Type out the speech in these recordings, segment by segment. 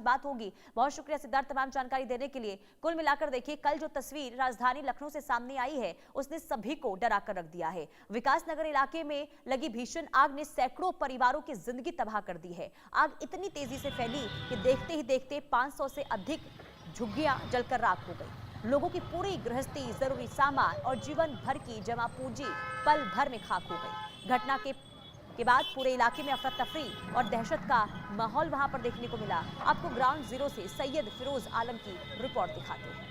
बात होगी। बहुत शुक्रिया सिद्धार्थ तमाम जानकारी देने के लिए। कुल मिलाकर देखिए, कल जो तस्वीर राजधानी लखनऊ से सामने आई है उसने सभी को डरा कर रख दिया है। विकास नगर इलाके में लगी भीषण आग ने सैकड़ों परिवारों की जिंदगी तबाह कर दी है। आग इतनी तेजी से फैली कि देखते ही देखते 500 से अधिक झुग्गियां जलकर राख हो गई। लोगों की पूरी गृहस्थी, जरूरी सामान और जीवन भर की जमा पूंजी पल भर में खाक हो गई। घटना के बाद पूरे इलाके में अफरा तफरी और दहशत का माहौल वहां पर देखने को मिला। आपको ग्राउंड जीरो से सैयद फिरोज आलम की रिपोर्ट दिखाते हैं।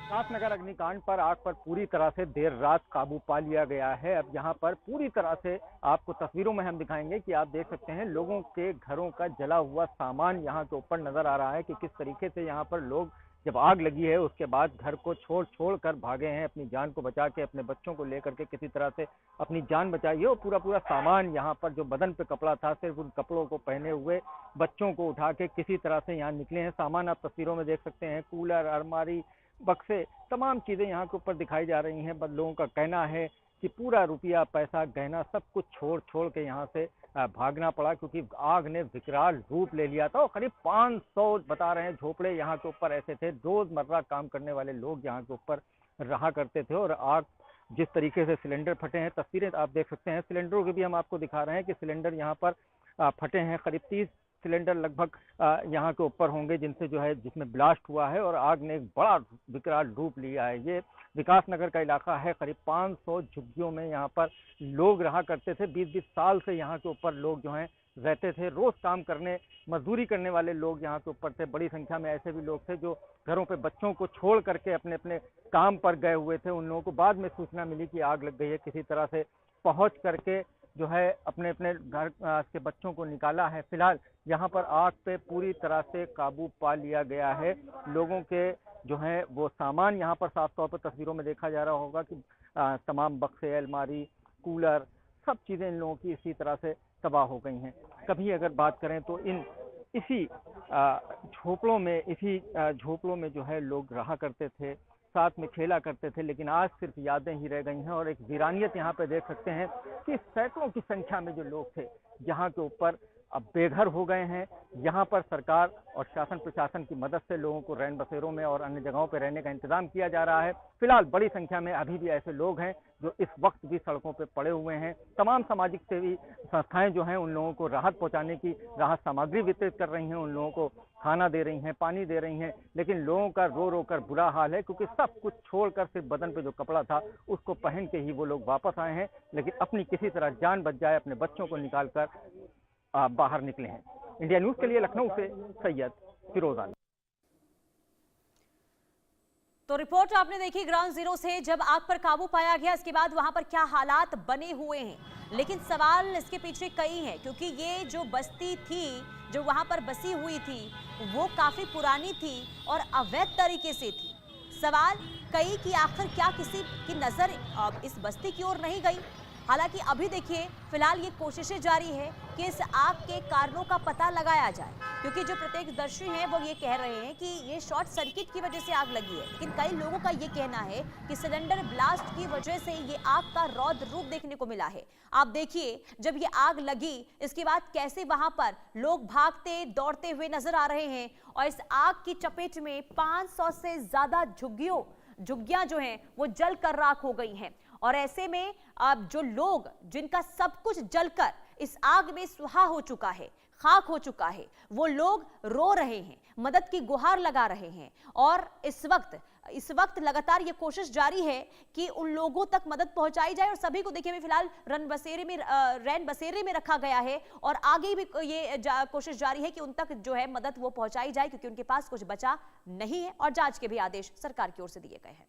विकास नगर अग्निकांड पर आग पर पूरी तरह से देर रात काबू पा लिया गया है। अब यहाँ पर पूरी तरह से आपको तस्वीरों में हम दिखाएंगे कि आप देख सकते हैं लोगों के घरों का जला हुआ सामान यहाँ के ऊपर नजर आ रहा है कि किस तरीके से यहाँ पर लोग जब आग लगी है उसके बाद घर को छोड़ कर भागे हैं, अपनी जान को बचा के, अपने बच्चों को लेकर के किसी तरह से अपनी जान बचाई है। और पूरा सामान यहाँ पर जो बदन पे कपड़ा था, सिर्फ उन कपड़ों को पहने हुए बच्चों को उठा के किसी तरह से यहाँ निकले हैं। सामान आप तस्वीरों में देख सकते हैं, कूलर, अलमारी, बक्से, तमाम चीजें यहाँ के ऊपर दिखाई जा रही हैं। लोगों का कहना है कि पूरा रुपया, पैसा, गहना सब कुछ छोड़ के यहाँ से भागना पड़ा, क्योंकि आग ने विकराल रूप ले लिया था। और करीब 500 बता रहे हैं झोपड़े यहाँ के ऊपर ऐसे थे, रोजमर्रा काम करने वाले लोग यहाँ के ऊपर रहा करते थे। और आग जिस तरीके से सिलेंडर फटे हैं, तस्वीरें आप देख सकते हैं, सिलेंडरों की भी हम आपको दिखा रहे हैं कि सिलेंडर यहाँ पर फटे हैं। करीब 30 सिलेंडर लगभग यहाँ के ऊपर होंगे जिनसे जो है जिसमें ब्लास्ट हुआ है और आग ने एक बड़ा विकराल रूप लिया है। ये विकास नगर का इलाका है। करीब 500 झुग्गियों में यहाँ पर लोग रहा करते थे। 20-20 साल से यहाँ के ऊपर लोग जो हैं रहते थे। रोज काम करने, मजदूरी करने वाले लोग यहाँ के ऊपर थे। बड़ी संख्या में ऐसे भी लोग थे जो घरों पे बच्चों को छोड़ करके अपने अपने काम पर गए हुए थे। उन लोगों को बाद में सूचना मिली कि आग लग गई है, किसी तरह से पहुंच करके जो है अपने अपने घर के बच्चों को निकाला है। फिलहाल यहाँ पर आग पे पूरी तरह से काबू पा लिया गया है। लोगों के जो है वो सामान यहाँ पर साफ तौर पर तस्वीरों में देखा जा रहा होगा कि तमाम बक्से, अलमारी, कूलर, सब चीजें इन लोगों की इसी तरह से तबाह हो गई हैं। कभी अगर बात करें तो इसी झोपड़ों में जो है लोग रहा करते थे, साथ में खेला करते थे, लेकिन आज सिर्फ यादें ही रह गई हैं। और एक वीरानियत यहाँ पे देख सकते हैं कि सैकड़ों की संख्या में जो लोग थे यहाँ के ऊपर अब बेघर हो गए हैं। यहाँ पर सरकार और शासन प्रशासन की मदद से लोगों को रैन बसेरों में और अन्य जगहों पर रहने का इंतजाम किया जा रहा है। फिलहाल बड़ी संख्या में अभी भी ऐसे लोग हैं जो इस वक्त भी सड़कों पर पड़े हुए हैं। तमाम सामाजिक सेवी संस्थाएं जो हैं उन लोगों को राहत पहुंचाने की राहत सामग्री वितरित कर रही हैं, उन लोगों को खाना दे रही हैं, पानी दे रही हैं, लेकिन लोगों का रो कर बुरा हाल है, क्योंकि सब कुछ छोड़कर सिर्फ बदन पे जो कपड़ा था उसको पहन के ही वो लोग वापस आए हैं, लेकिन अपनी किसी तरह जान बच जाए, अपने बच्चों को निकालकर बाहर निकले हैं। इंडिया न्यूज के लिए लखनऊ से सैयद फिरोज आलम। तो रिपोर्ट आपने देखी ग्राउंड जीरो से। जब आग पर काबू पाया गया इसके बाद वहां पर क्या हालात बने हुए हैं, लेकिन सवाल इसके पीछे कई हैं, क्योंकि ये जो बस्ती थी, जो वहां पर बसी हुई थी, वो काफी पुरानी थी और अवैध तरीके से थी। सवाल कई कि आखिर क्या किसी की नजर इस बस्ती की ओर नहीं गई। हालांकि अभी देखिए फिलहाल ये कोशिशें जारी है कि इस आग के कारणों का पता लगाया जाए, क्योंकि जो प्रत्यक्षदर्शी हैं वो ये कह रहे हैं कि ये शॉर्ट सर्किट की वजह से आग लगी है, लेकिन कई लोगों का ये कहना है कि सिलेंडर ब्लास्ट की वजह से ये आग का रौद्र रूप देखने को मिला है। आप देखिए जब ये आग लगी इसके बाद कैसे वहां पर लोग भागते दौड़ते हुए नजर आ रहे हैं और इस आग की चपेट में 500 से ज्यादा झुग्गियां जो हैं वो जल कर राख हो गई हैं। और ऐसे में अब जो लोग जिनका सब कुछ जलकर इस आग में सुहा हो चुका है, खाक हो चुका है, वो लोग रो रहे हैं, मदद की गुहार लगा रहे हैं। और इस वक्त लगातार ये कोशिश जारी है कि उन लोगों तक मदद पहुंचाई जाए। और सभी को देखिए फिलहाल रैन बसेरे में रखा गया है और आगे भी ये कोशिश जारी है कि उन तक जो है मदद वो पहुंचाई जाए, क्योंकि उनके पास कुछ बचा नहीं है और जांच के भी आदेश सरकार की ओर से दिए गए हैं।